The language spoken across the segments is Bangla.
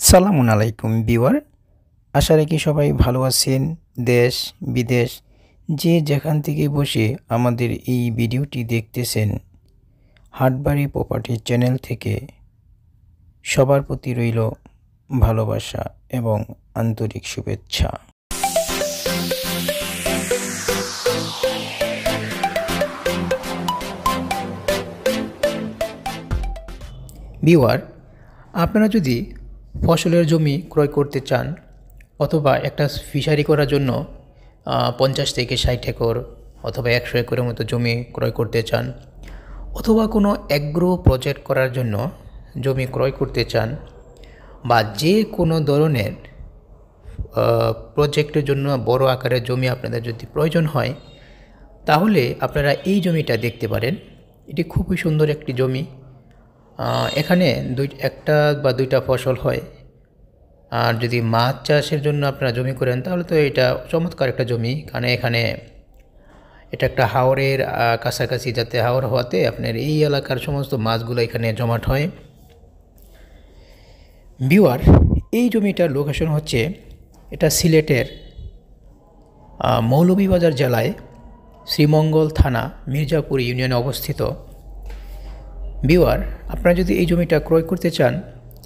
সালামুন আলাইকুম ভিউয়ার, আশা রাখি সবাই ভালো আছেন। দেশ বিদেশ যে যেখান থেকে বসে আমাদের এই ভিডিওটি দেখতেছেন, হাটবাড়ি প্রপার্টি চ্যানেল থেকে সবার প্রতি রইল ভালোবাসা এবং আন্তরিক শুভেচ্ছা। ভিউয়ার, আপনারা যদি ফসলের জমি ক্রয় করতে চান অথবা একটা ফিশারি করার জন্য 50 থেকে 60 একর অথবা 100 একরের মতো জমি ক্রয় করতে চান, অথবা কোনো অ্যাগ্রো প্রজেক্ট করার জন্য জমি ক্রয় করতে চান, বা যে কোনো ধরনের প্রজেক্টের জন্য বড় আকারের জমি আপনাদের যদি প্রয়োজন হয়, তাহলে আপনারা এই জমিটা দেখতে পারেন। এটি খুবই সুন্দর একটি জমি। এখানে একটা বা দুইটা ফসল হয়। আর যদি মাছ চাষের জন্য আপনারা জমি করেন তাহলে তো এটা চমৎকার একটা জমি, কারণ এখানে এটা একটা হাওরের কাছাকাছি, যাতে হাওর হওয়াতে আপনার এই এলাকার সমস্ত মাছগুলো এখানে জমাট হয়। ভিউয়ার, এই জমিটার লোকেশন হচ্ছে, এটা সিলেটের মৌলভীবাজার জেলায় শ্রীমঙ্গল থানা মির্জাপুর ইউনিয়নে অবস্থিত। ভিউয়ার, আপনারা যদি এই জমিটা ক্রয় করতে চান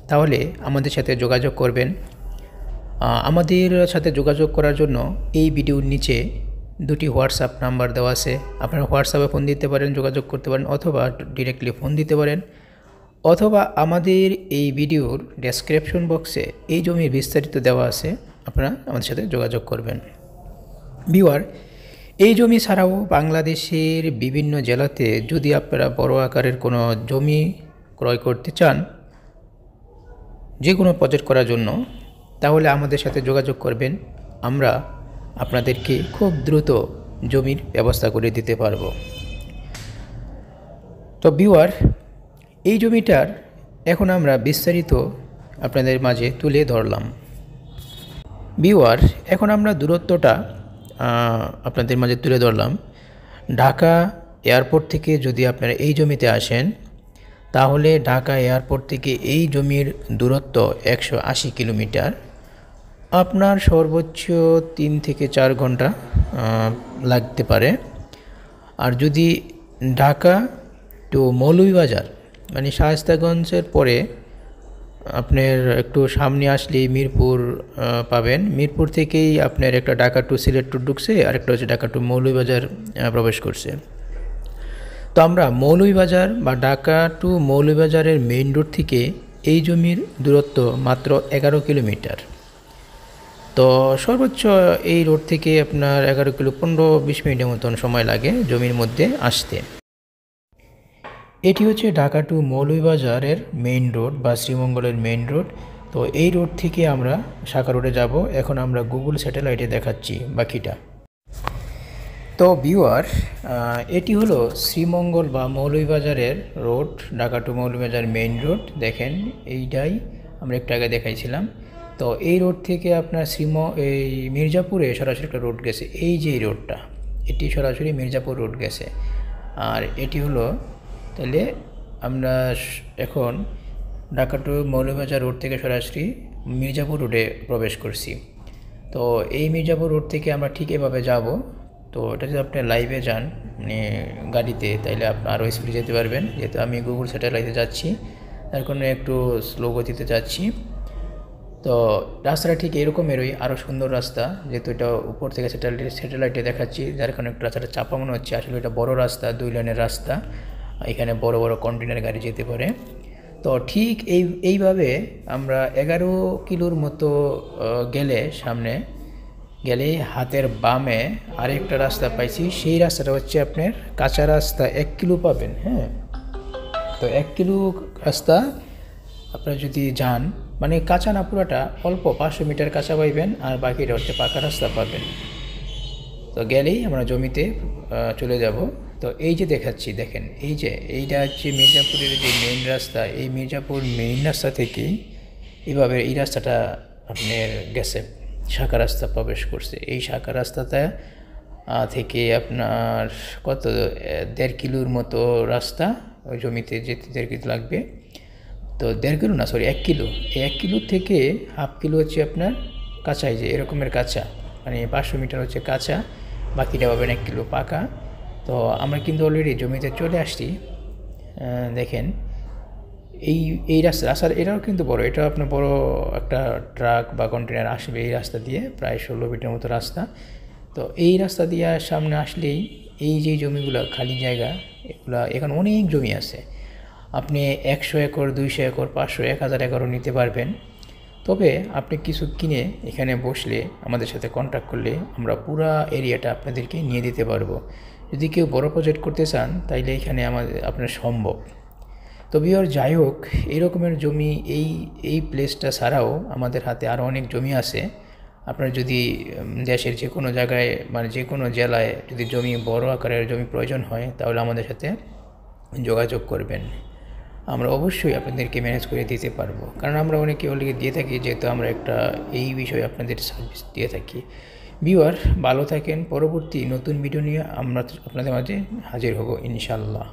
তাহলে আমাদের সাথে যোগাযোগ করবেন। আমাদের সাথে যোগাযোগ করার জন্য এই ভিডিওর নিচে দুটি হোয়াটসঅ্যাপ নাম্বার দেওয়া আছে। আপনারা হোয়াটসঅ্যাপে ফোন দিতে পারেন, যোগাযোগ করতে পারেন, অথবা ডিরেক্টলি ফোন দিতে পারেন, অথবা আমাদের এই ভিডিওর ডেসক্রিপশন বক্সে এই জমির বিস্তারিত দেওয়া আছে, আপনারা আমাদের সাথে যোগাযোগ করবেন। ভিউয়ার, এই জমি ছাড়াও বাংলাদেশের বিভিন্ন জেলাতে যদি আপনারা বড় আকারের কোনো জমি ক্রয় করতে চান যে কোনো প্রজেক্ট করার জন্য, তাহলে আমাদের সাথে যোগাযোগ করবেন। আমরা আপনাদেরকে খুব দ্রুত জমির ব্যবস্থা করে দিতে পারবো। তো ভিউয়ার, এই জমিটার এখন আমরা বিস্তারিত আপনাদের মাঝে তুলে ধরলাম। ভিউয়ার, এখন আমরা দূরত্বটা আপনাদের মাঝে তুলে ধরলাম। ঢাকা এয়ারপোর্ট থেকে যদি আপনারা এই জমিতে আসেন, তাহলে ঢাকা এয়ারপোর্ট থেকে এই জমির দূরত্ব 180 কিলোমিটার। আপনার সর্বোচ্চ 3 থেকে 4 ঘন্টা লাগতে পারে। আর যদি ঢাকা টু মৌলভীবাজার মানে শায়েস্তাগঞ্জের পরে আপনার একটু সামনে আসলেই মিরপুর পাবেন। মিরপুর থেকেই আপনার একটা ঢাকা টু সিলেট টু ঢুকছে, আরেকটা হচ্ছে ঢাকা টু মৌলভীবাজার প্রবেশ করছে। তো আমরা মৌলভীবাজার বা ঢাকা টু মৌলভীবাজারের মেইন রোড থেকে এই জমির দূরত্ব মাত্র 11 কিলোমিটার। তো সর্বোচ্চ এই রোড থেকে আপনার 15-20 মিনিটের মতন সময় লাগে জমির মধ্যে আসতে। এটি হচ্ছে ঢাকা টু মৌলভীবাজারের মেইন রোড বা শ্রীমঙ্গলের মেইন রোড। তো এই রোড থেকে আমরা শাখা রোডে যাব। এখন আমরা গুগল স্যাটেলাইটে দেখাচ্ছি বাকিটা। তো ভিউয়ার, এটি হলো শ্রীমঙ্গল বা মৌলভীবাজারের road, Dhaka to Moulvibazar main road. দেখেন, এইটাই আমরা একটু আগে দেখাইছিলাম। তো এই রোড থেকে আপনার এই মির্জাপুরে সরাসরি একটা রোড গেছে। এই যে এই রোডটা, এটি সরাসরি মির্জাপুর রোড গেছে। আর এটি হলো, তাহলে আমরা এখন ঢাকা টু মৌলভীবাজার রোড থেকে সরাসরি মির্জাপুর রোডে প্রবেশ করছি। তো এই মির্জাপুর রোড থেকে আমরা ঠিক এভাবে যাব। তো এটা যদি আপনি লাইভে যান মানে গাড়িতে, তাইলে আপনি আরও স্পিডে যেতে পারবেন। যেহেতু আমি গুগল স্যাটেলাইটে যাচ্ছি, তার কারণে একটু স্লো গতিতে যাচ্ছি। তো রাস্তাটা ঠিক এরকমেরই, আরও সুন্দর রাস্তা। যেহেতু এটা উপর থেকে স্যাটেলাইটে দেখাচ্ছি, যার কারণে একটু রাস্তাটা চাপা মনে হচ্ছে। আসলে এটা বড় রাস্তা, 2 লেনের রাস্তা, এখানে বড় বড় কন্টেনার গাড়ি যেতে পারে। তো ঠিক এইভাবে আমরা 11 কিলোর মতো গেলে, সামনে গেলে হাতের বামে আরেকটা রাস্তা পাইছি। সেই রাস্তাটা হচ্ছে আপনার কাঁচা রাস্তা, 1 কিলো পাবেন। হ্যাঁ, তো 1 কিলো রাস্তা আপনারা যদি যান, মানে কাঁচা না পুরাটা, অল্প 500 মিটার কাঁচা পাইবেন, আর বাকিটা হচ্ছে পাকা রাস্তা পাবেন। তো গেলেই আমরা জমিতে চলে যাব। তো এই যে দেখাচ্ছি, দেখেন, এইটা হচ্ছে মির্জাপুরের যে মেইন রাস্তা। এই মির্জাপুর মেইন রাস্তা থেকেই এইভাবে এই রাস্তাটা আপনার গেছে, শাখা রাস্তা প্রবেশ করছে। এই শাখা রাস্তাটা থেকে আপনার কত 1.5 কিলোর মতো রাস্তা, ওই জমিতে যেতে 1.5 কিলো লাগবে। তো 1.5 কিলো না, সরি 1 কিলো, এই 1 কিলো থেকে হাফ কিলো হচ্ছে আপনার কাঁচা, এই যে এরকমের কাঁচা, মানে 500 মিটার হচ্ছে কাঁচা, বাকিটা পাবেন 1 কিলো পাকা। তো আমরা কিন্তু অলরেডি জমিতে চলে আসছি। দেখেন এই এই রাস্তার এটাও কিন্তু বড়, এটাও আপনার বড় একটা ট্রাক বা কন্টেনার আসবে এই রাস্তা দিয়ে, প্রায় 16 ফিটের মতো রাস্তা। তো এই রাস্তা দিয়ে সামনে আসলেই এই যে জমিগুলো খালি জায়গা, এগুলা এখানে অনেক জমি আছে। আপনি 100 একর, 200 একর, 500, 1000 একরও নিতে পারবেন। তবে আপনি কিছু কিনে এখানে বসলে, আমাদের সাথে কন্ট্যাক্ট করলে আমরা পুরা এরিয়াটা আপনাদেরকে নিয়ে দিতে পারবো। যদি কেউ বড় প্রজেক্ট করতে চান তাইলে এখানে আপনার সম্ভব। তবে আর যাই হোক, এই রকমের জমি এই প্লেসটা ছাড়াও আমাদের হাতে আরও অনেক জমি আছে। আপনার যদি দেশের যে কোনো জায়গায়, মানে যে কোনো জেলায় যদি জমি, বড় আকারের জমি প্রয়োজন হয়, তাহলে আমাদের সাথে যোগাযোগ করবেন। আমরা অবশ্যই আপনাদেরকে ম্যানেজ করে দিতে পারবো, কারণ আমরা অনেকে অলরেডি দিয়ে থাকি, যেহেতু আমরা একটা এই বিষয়ে আপনাদের সার্ভিস দিয়ে থাকি। ভিউয়ার, ভালো থাকেন। পরবর্তী নতুন ভিডিও নিয়ে আমরা আপনাদের মাঝে হাজির হব ইনশাল্লাহ।